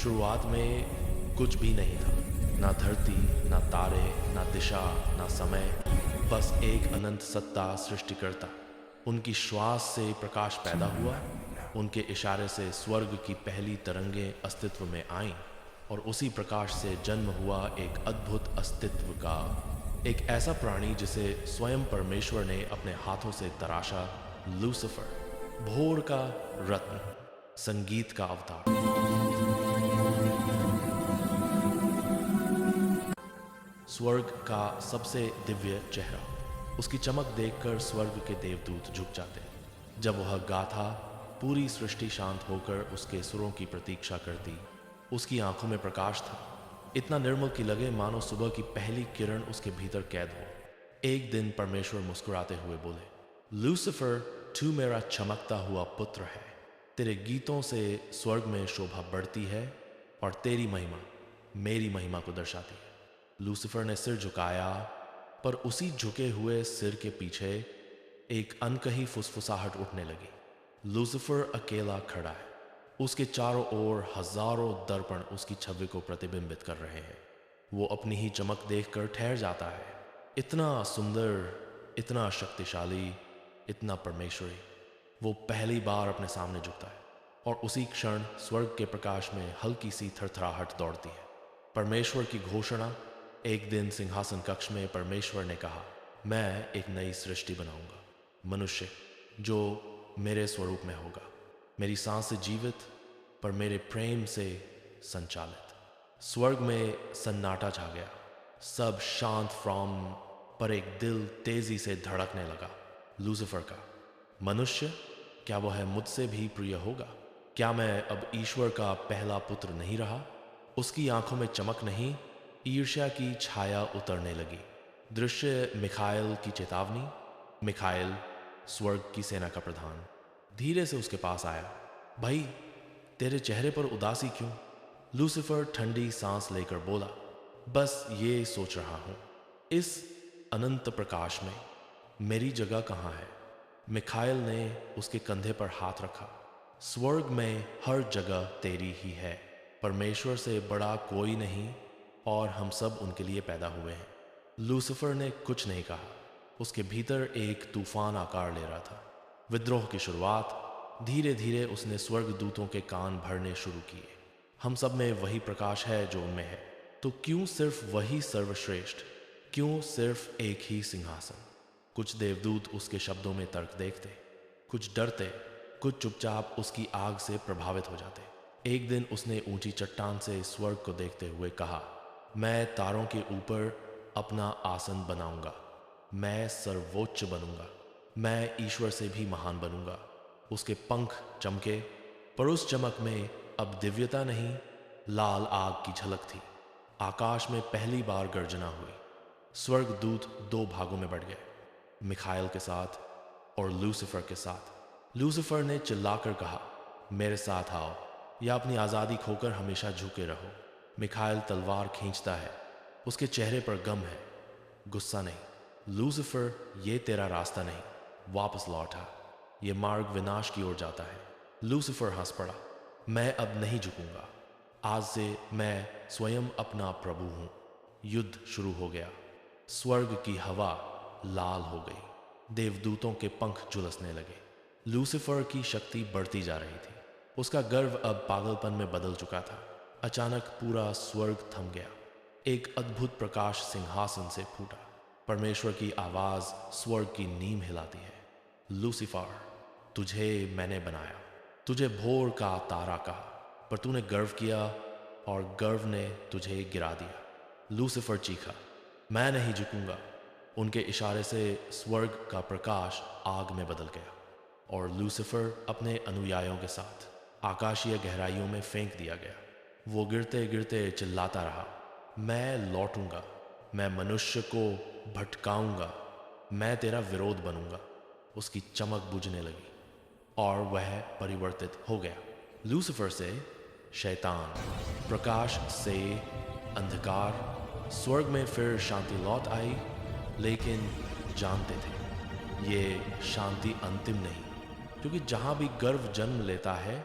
शुरुआत में कुछ भी नहीं था, ना धरती, ना तारे, ना दिशा, ना समय, बस एक अनंत सत्ता सृष्टिकर्ता। उनकी श्वास से प्रकाश पैदा हुआ, उनके इशारे से स्वर्ग की पहली तरंगें अस्तित्व में आईं और उसी प्रकाश से जन्म हुआ एक अद्भुत अस्तित्व का, एक ऐसा प्राणी जिसे स्वयं परमेश्वर ने अपने हाथों से तराशा, लूसीफर, भोर का रत्न, संगीत का अवतार। स्वर्ग का सबसे दिव्य चेहरा। उसकी चमक देखकर स्वर्ग के देवदूत झुक जाते। जब वह गाथा, पूरी सृष्टि शांत होकर उसके सुरों की प्रतीक्षा करती। उसकी आंखों में प्रकाश था, इतना निर्मल कि लगे मानो सुबह की पहली किरण उसके भीतर कैद हो। एक दिन परमेश्वर मुस्कुराते हुए बोले, लूसीफर, तू मेरा चमकता हुआ पुत्र है। तेरे गीतों से स्वर्ग में शोभा बढ़ती है और तेरी महिमा मेरी महिमा को दर्शाती है। लूसीफर ने सिर झुकाया, पर उसी झुके हुए सिर के पीछे एक अनकही फुसफुसाहट उठने लगी। लूसीफर अकेला खड़ा है, उसके चारों ओर हजारों दर्पण उसकी छवि को प्रतिबिंबित कर रहे हैं। वो अपनी ही चमक देखकर ठहर जाता है। इतना सुंदर, इतना शक्तिशाली, इतना परमेश्वरी। वो पहली बार अपने सामने झुकता है और उसी क्षण स्वर्ग के प्रकाश में हल्की सी थरथराहट दौड़ती है। परमेश्वर की घोषणा। एक दिन सिंहासन कक्ष में परमेश्वर ने कहा, मैं एक नई सृष्टि बनाऊंगा, मनुष्य जो मेरे स्वरूप में होगा, मेरी सांस से जीवित, पर मेरे प्रेम से संचालित। स्वर्ग में सन्नाटा छा गया, सब शांत फ्रॉम, पर एक दिल तेजी से धड़कने लगा, लूसीफर का। मनुष्य, क्या वह मुझसे भी प्रिय होगा? क्या मैं अब ईश्वर का पहला पुत्र नहीं रहा? उसकी आंखों में चमक नहीं, ईर्ष्या की छाया उतरने लगी। दृश्य मिखाइल की चेतावनी। मिखाइल, स्वर्ग की सेना का प्रधान, धीरे से उसके पास आया। भाई, तेरे चेहरे पर उदासी क्यों? लूसीफर ठंडी सांस लेकर बोला, बस ये सोच रहा हूं, इस अनंत प्रकाश में मेरी जगह कहाँ है? मिखाइल ने उसके कंधे पर हाथ रखा। स्वर्ग में हर जगह तेरी ही है। परमेश्वर से बड़ा कोई नहीं और हम सब उनके लिए पैदा हुए हैं। लूसीफर ने कुछ नहीं कहा। उसके भीतर एक तूफान आकार ले रहा था, विद्रोह की शुरुआत। धीरे धीरे उसने स्वर्ग दूतों के कान भरने शुरू किए। हम सब में वही प्रकाश है जो उनमें है, तो क्यों सिर्फ वही सर्वश्रेष्ठ? क्यों सिर्फ एक ही सिंहासन? कुछ देवदूत उसके शब्दों में तर्क देखते, कुछ डरते, कुछ चुपचाप उसकी आग से प्रभावित हो जाते। एक दिन उसने ऊंची चट्टान से स्वर्ग को देखते हुए कहा, मैं तारों के ऊपर अपना आसन बनाऊंगा, मैं सर्वोच्च बनूंगा, मैं ईश्वर से भी महान बनूंगा। उसके पंख चमके, पर उस चमक में अब दिव्यता नहीं, लाल आग की झलक थी। आकाश में पहली बार गर्जना हुई। स्वर्ग दूत दो भागों में बढ़ गए, मिखाइल के साथ और लूसीफर के साथ। लूसीफर ने चिल्लाकर कहा, मेरे साथ आओ या अपनी आज़ादी खोकर हमेशा झुके रहो। मिखाइल तलवार खींचता है, उसके चेहरे पर गम है, गुस्सा नहीं। लूसीफर, ये तेरा रास्ता नहीं, वापस लौट आ, ये मार्ग विनाश की ओर जाता है। लूसीफर हंस पड़ा, मैं अब नहीं झुकूंगा, आज से मैं स्वयं अपना प्रभु हूं। युद्ध शुरू हो गया। स्वर्ग की हवा लाल हो गई, देवदूतों के पंख झुलसने लगे। लूसीफर की शक्ति बढ़ती जा रही थी। उसका गर्व अब पागलपन में बदल चुका था। अचानक पूरा स्वर्ग थम गया। एक अद्भुत प्रकाश सिंहासन से फूटा। परमेश्वर की आवाज स्वर्ग की नींव हिलाती है, लूसीफर, तुझे मैंने बनाया, तुझे भोर का तारा कहा, पर तूने गर्व किया और गर्व ने तुझे गिरा दिया। लूसीफर चीखा, मैं नहीं झुकूंगा। उनके इशारे से स्वर्ग का प्रकाश आग में बदल गया और लूसीफर अपने अनुयायियों के साथ आकाशीय गहराइयों में फेंक दिया गया। वो गिरते गिरते चिल्लाता रहा, मैं लौटूंगा, मैं मनुष्य को भटकाऊंगा, मैं तेरा विरोध बनूंगा। उसकी चमक बुझने लगी और वह परिवर्तित हो गया। लूसीफर से शैतान, प्रकाश से अंधकार। स्वर्ग में फिर शांति लौट आई, लेकिन जानते थे ये शांति अंतिम नहीं, क्योंकि जहां भी गर्व जन्म लेता है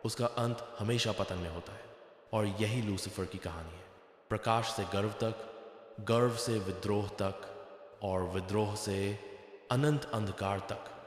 उसका अंत हमेशा पतन में होता है। और यही लूसीफर की कहानी है। प्रकाश से गर्व तक, गर्व से विद्रोह तक, और विद्रोह से अनंत अंधकार तक